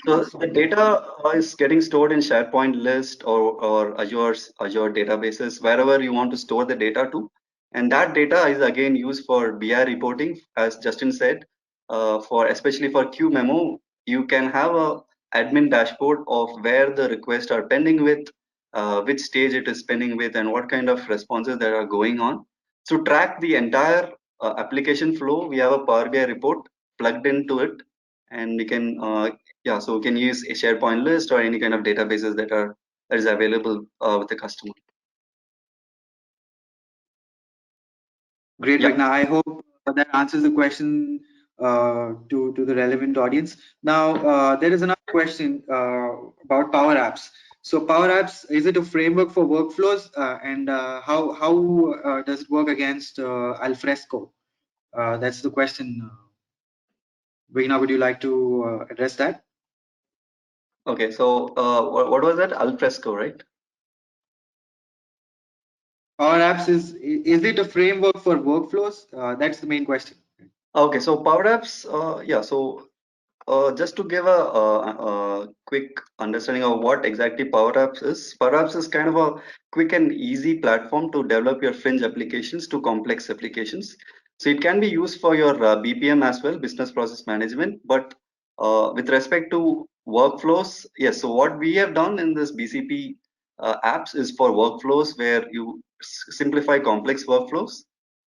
So the data is getting stored in SharePoint list or Azure databases, wherever you want to store the data to. And that data is again used for BI reporting, as Justin said, especially for Q Memo. You can have a admin dashboard of where the requests are pending with, which stage it is pending with, and what kind of responses that are going on. To track the entire application flow, we have a Power BI report plugged into it, and we can so we can use a SharePoint list or any kind of databases that is available with the customer. Great, Vigna. I hope that answers the question to the relevant audience. Now there is another question about Power Apps. So Power Apps, is it a framework for workflows, and how does it work against Alfresco? That's the question. Vigna, would you like to address that? Okay, so what was that? Alfresco, right? Power Apps is it a framework for workflows? That's the main question. Okay, so Power Apps, So just to give a quick understanding of what exactly Power Apps is kind of a quick and easy platform to develop your fringe applications to complex applications. So it can be used for your BPM as well, business process management. But with respect to workflows, yes. So what we have done in this BCP apps is for workflows where you simplify complex workflows.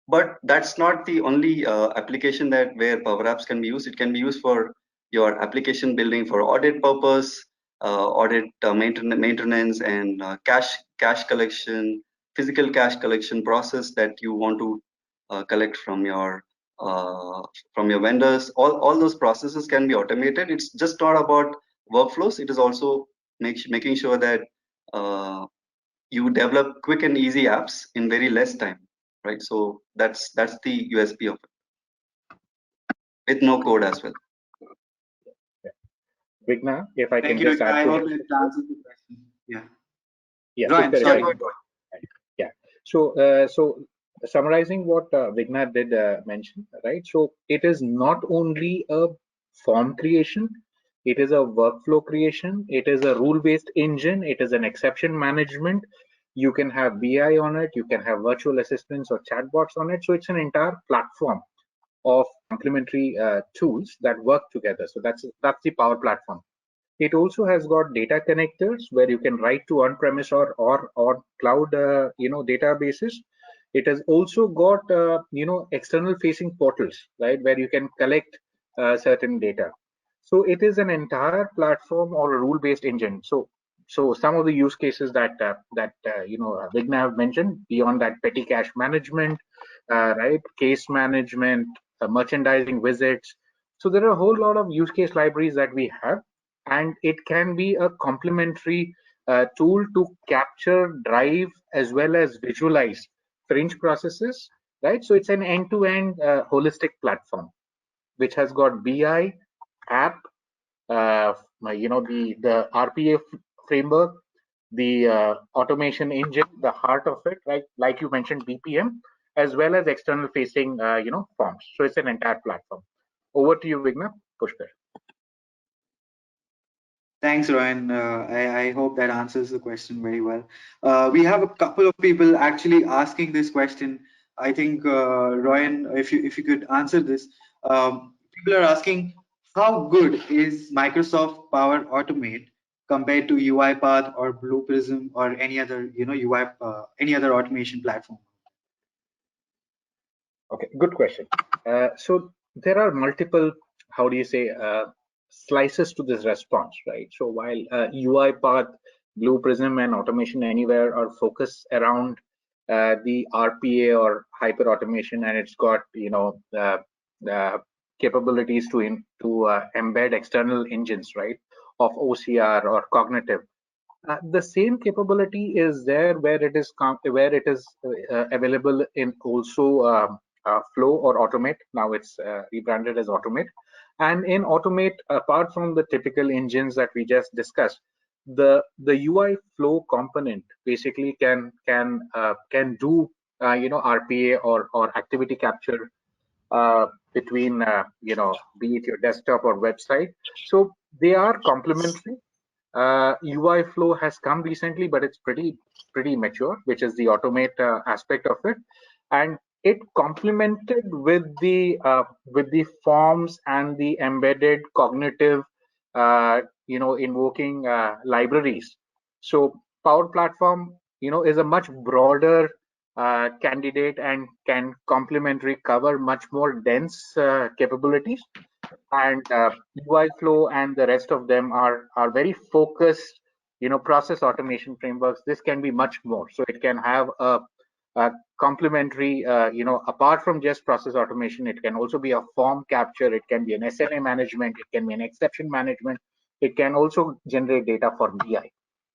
But that's not the only application where Power Apps can be used. It can be used for your application building for audit purpose, audit maintenance, and cash collection, physical cash collection process that you want to collect from your vendors. All those processes can be automated. It's just not about workflows. It is also making sure that you develop quick and easy apps in very less time, right? So that's the USP of it, with no code as well. Vigna, if I Thank can you. just add I to hope that. it answers the question. Yeah. Yeah. Ryan, Pushkar, sorry. yeah. So summarizing what Vigna did mention, right? So it is not only a form creation, it is a workflow creation, it is a rule-based engine, it is an exception management. You can have BI on it, you can have virtual assistants or chatbots on it. So it's an entire platform of complementary tools that work together. So that's the Power Platform. It also has got data connectors where you can write to on-premise or cloud, databases. It has also got, external facing portals, right, where you can collect certain data. So it is an entire platform or a rule-based engine. So some of the use cases that Vigna have mentioned beyond that, petty cache management, right, case management, merchandising visits. So there are a whole lot of use case libraries that we have, and it can be a complementary tool to capture, drive, as well as visualize fringe processes, right? So it's an end-to-end holistic platform which has got BI, app, the RPA framework, the automation engine, the heart of it, right? Like you mentioned, BPM, as well as external facing, forms. So it's an entire platform. Over to you, Vigna. Pushkar. Thanks, Ryan. I hope that answers the question very well. We have a couple of people actually asking this question. I think, Ryan, if you could answer this. People are asking, how good is Microsoft Power Automate compared to UiPath or Blue Prism or any other, any other automation platform? Okay, good question. So there are multiple, how do you say, slices to this response, right? So while UiPath, Blue Prism, and Automation Anywhere are focused around the RPA or hyper automation, and it's got capabilities to embed external engines, right, of OCR or cognitive. The same capability is there where it is available in also Flow or Automate. Now it's rebranded as Automate. And in Automate, apart from the typical engines that we just discussed, the UI Flow component basically can do RPA or activity capture between be it your desktop or website. So they are complementary. UI Flow has come recently, but it's pretty mature, which is the Automate aspect of it, and it complemented with the forms and the embedded cognitive, invoking libraries. So Power Platform, is a much broader candidate and can complementary cover much more dense capabilities. And UI Flow and the rest of them are very focused, process automation frameworks. This can be much more. So it can have a complementary, apart from just process automation, it can also be a form capture. It can be an SLA management. It can be an exception management. It can also generate data for BI,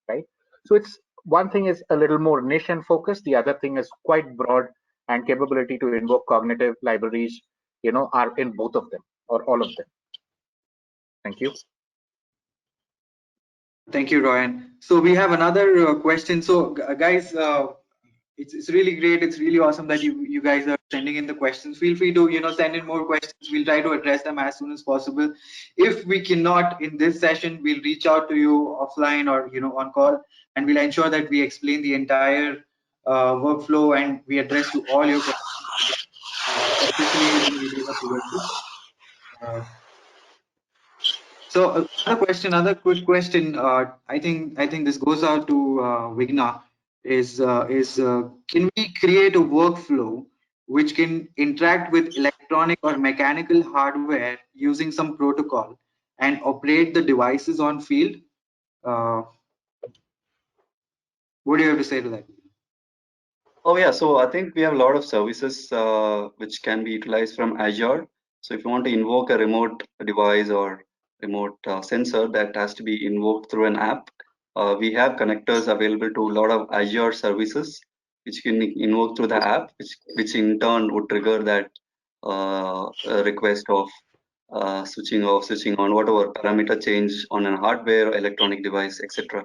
right? So it's one thing is a little more niche and focused. The other thing is quite broad, and capability to invoke cognitive libraries, are in both of them or all of them. Thank you. Thank you, Ryan. So we have another question. So guys, it's really great. It's really awesome that you guys are sending in the questions. Feel free to send in more questions. We'll try to address them as soon as possible. If we cannot in this session, we'll reach out to you offline or on call, and we'll ensure that we explain the entire workflow and we address to all your questions, especially in the areas of UX. So another quick question. I think this goes out to Vigna. Is can we create a workflow which can interact with electronic or mechanical hardware using some protocol and operate the devices on field? What do you have to say to that? Oh yeah, so I think we have a lot of services which can be utilized from Azure. So if you want to invoke a remote device or remote sensor that has to be invoked through an app, we have connectors available to a lot of Azure services which can invoke through the app, which in turn would trigger that request of switching off, switching on, whatever parameter change on a hardware, electronic device, etc.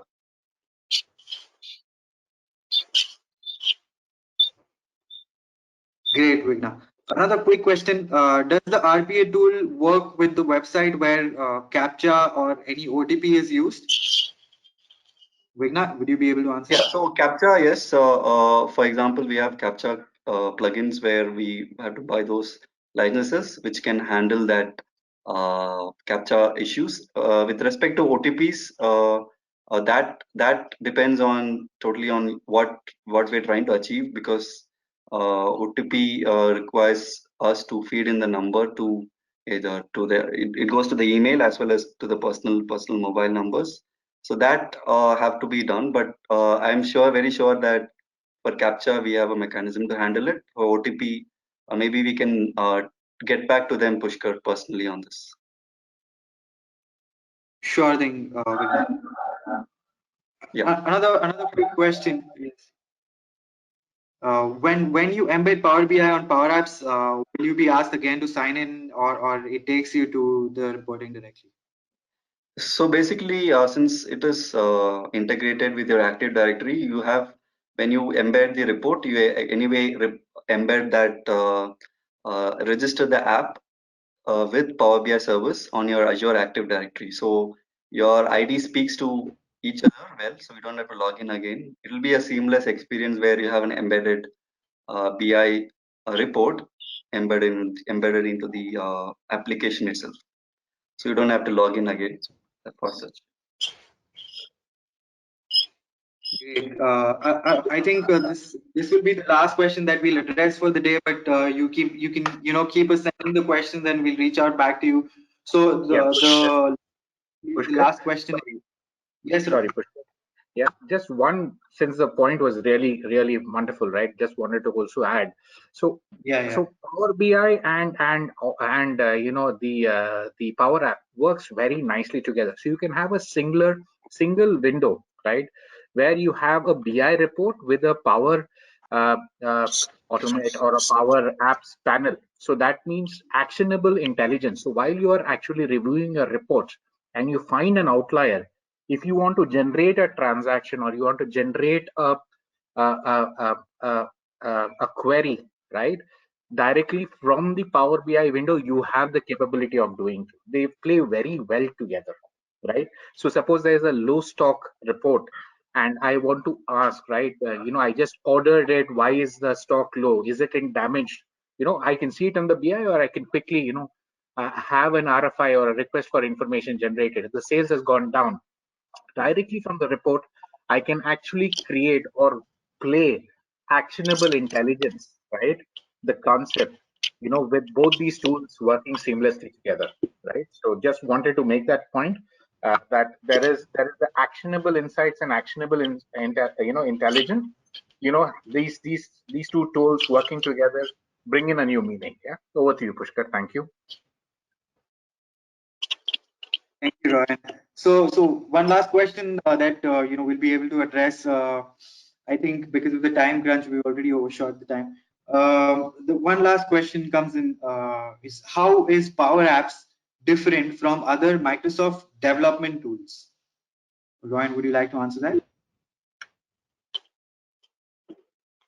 Great, Vigna. Another quick question. Does the RPA tool work with the website where CAPTCHA or any OTP is used? Vigna, would you be able to answer? Yeah, so CAPTCHA, yes. For example, we have CAPTCHA plugins where we have to buy those licenses which can handle that CAPTCHA issues. With respect to OTPs, that depends on totally on what we're trying to achieve, because OTP requires us to feed in the number to either to the it goes to the email as well as to the personal mobile numbers. So that have to be done, but I'm sure, very sure that for CAPTCHA we have a mechanism to handle it. For OTP, maybe we can get back to them, Pushkar, personally on this. Sure thing, Vigna. Yeah. Another quick question is, when you embed Power BI on Power Apps, will you be asked again to sign in, or it takes you to the reporting directly? So basically, since it is integrated with your Active Directory, you have, when you embed the report, you anyway embed that register the app with Power BI service on your Azure Active Directory. So your ID speaks to each other well, so you don't have to log in again. It will be a seamless experience where you have an embedded BI report embedded into the application itself. So you don't have to log in again. For such. Great. I think this will be the last question that we'll address for the day. But you can keep us sending the questions, and we'll reach out back to you. So the Pushkar, last question. Yes, sorry, Pushkar. Yeah, just one, since the point was really, really wonderful, right? Just wanted to also add. So, Yeah. so Power BI and the Power App works very nicely together. So you can have a single window, right, where you have a BI report with a Power Automate or a Power Apps panel. So that means actionable intelligence. So while you are actually reviewing a report and you find an outlier, if you want to generate a transaction or you want to generate a query, right, directly from the Power BI window, you have the capability of doing. They play very well together, right? So suppose there is a low stock report and I want to ask, right, I just ordered it, why is the stock low, is it in damage? I can see it on the BI, or I can quickly have an RFI or a request for information generated. If the sales has gone down, directly from the report, I can actually create or play actionable intelligence, right? The concept, with both these tools working seamlessly together, right? So just wanted to make that point, that there is the actionable insights and actionable intelligence. These two tools working together bring in a new meaning. Yeah. Over to you, Pushkar. Thank you. Thank you, Ryan. So one last question that we'll be able to address. I think because of the time crunch, we already overshot the time. The one last question comes in is, how is Power Apps different from other Microsoft development tools? Ryan, would you like to answer that?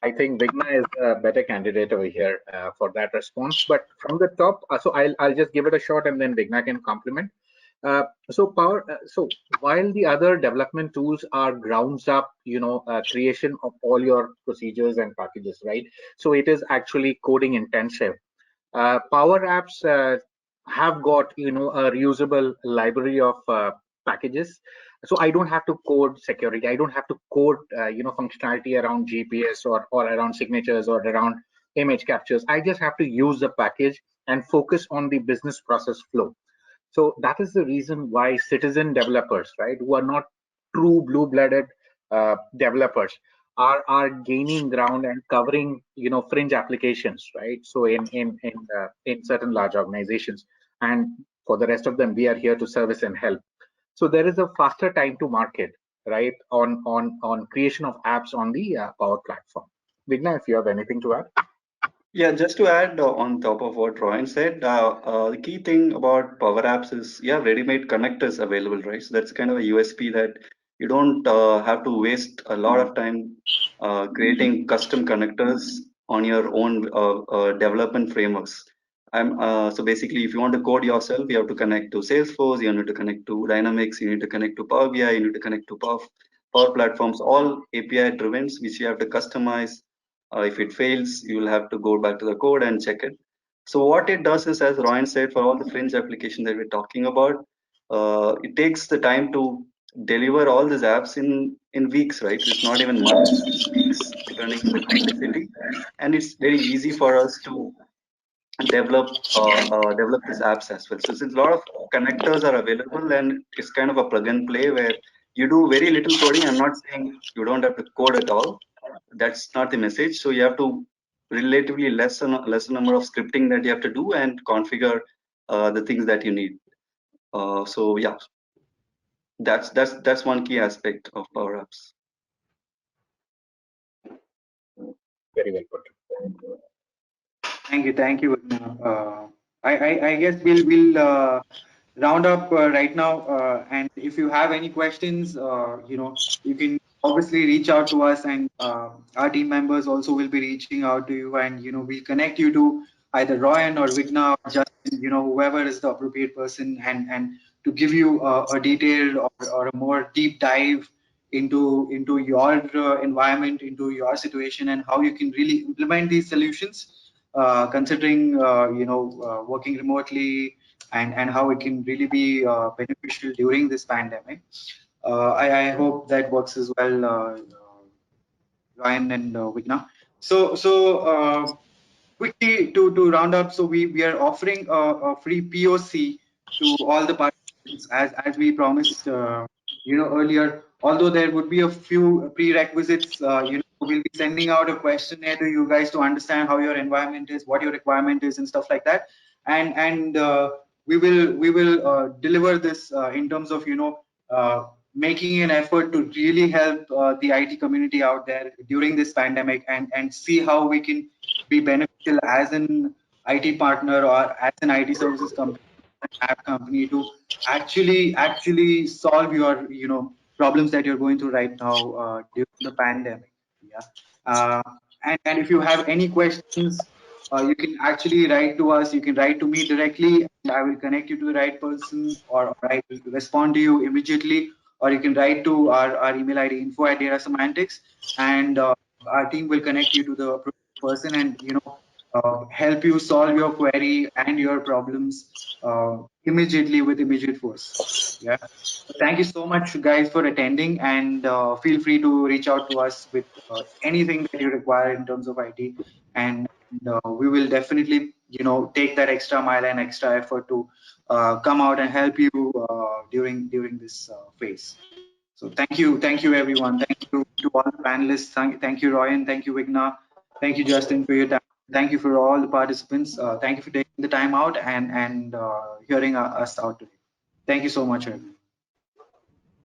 I think Vigna is a better candidate over here for that response. But from the top, so I'll just give it a shot and then Vigna can complement. So while the other development tools are grounds up, creation of all your procedures and packages, right? So it is actually coding intensive. Power Apps have got a reusable library of packages, so I don't have to code security. I don't have to code functionality around GPS or around signatures or around image captures. I just have to use the package and focus on the business process flow. So that is the reason why citizen developers, right, who are not true blue-blooded developers, are gaining ground and covering fringe applications, right? So in certain large organizations, and for the rest of them, we are here to service and help. So there is a faster time to market, right, on creation of apps on the Power Platform. Vigna, if you have anything to add. Yeah, just to add on top of what Ryan said, the key thing about Power Apps is you have ready-made connectors available, right? So that's kind of a USP, that you don't have to waste a lot of time creating custom connectors on your own development frameworks. So basically, if you want to code yourself, you have to connect to Salesforce, you need to connect to Dynamics, you need to connect to Power BI, you need to connect to Power Platforms, all API driven, which you have to customize. If it fails, you will have to go back to the code and check it. So what it does is, as Ryan said, for all the fringe applications that we're talking about, it takes the time to deliver all these apps in weeks, right? It's not even months, it's weeks, depending on the complexity. And it's very easy for us to develop these apps as well. So since a lot of connectors are available, and it's kind of a plug and play where you do very little coding. I'm not saying you don't have to code at all. That's not the message. So you have to relatively lesser number of scripting that you have to do and configure the things that you need. So yeah, that's one key aspect of Power Apps. Very well put. Thank you. I guess we'll round up right now. And if you have any questions, you can obviously reach out to us, and our team members also will be reaching out to you, and we'll connect you to either Ryan or Vigna or Justin, whoever is the appropriate person, and to give you a detailed or a more deep dive into your environment, into your situation, and how you can really implement these solutions, considering working remotely, and how it can really be beneficial during this pandemic. I hope that works as well, Ryan and Vigna. So quickly to round up, so we are offering a free POC to all the participants, as we promised earlier. Although there would be a few prerequisites, we'll be sending out a questionnaire to you guys to understand how your environment is, what your requirement is, and stuff like that. And we will deliver this in terms of making an effort to really help the IT community out there during this pandemic, and see how we can be beneficial as an IT partner or as an IT services company, app company, to actually solve your problems that you're going through right now during the pandemic. Yeah. And if you have any questions, you can actually write to us. You can write to me directly, and I will connect you to the right person, or I will respond to you immediately. Or you can write to our email ID, info@datasemantics, and our team will connect you to the appropriate person, and help you solve your query and your problems immediately with immediate force. Yeah. Thank you so much, guys, for attending, and feel free to reach out to us with anything that you require in terms of IT, and we will definitely take that extra mile and extra effort to come out and help you during this phase. So thank you everyone. Thank you to all the panelists. Thank you, Ryan. Thank you, Vigna. Thank you, Justin, for your time. Thank you for all the participants. Thank you for taking the time out and hearing us out today. Thank you so much, everyone.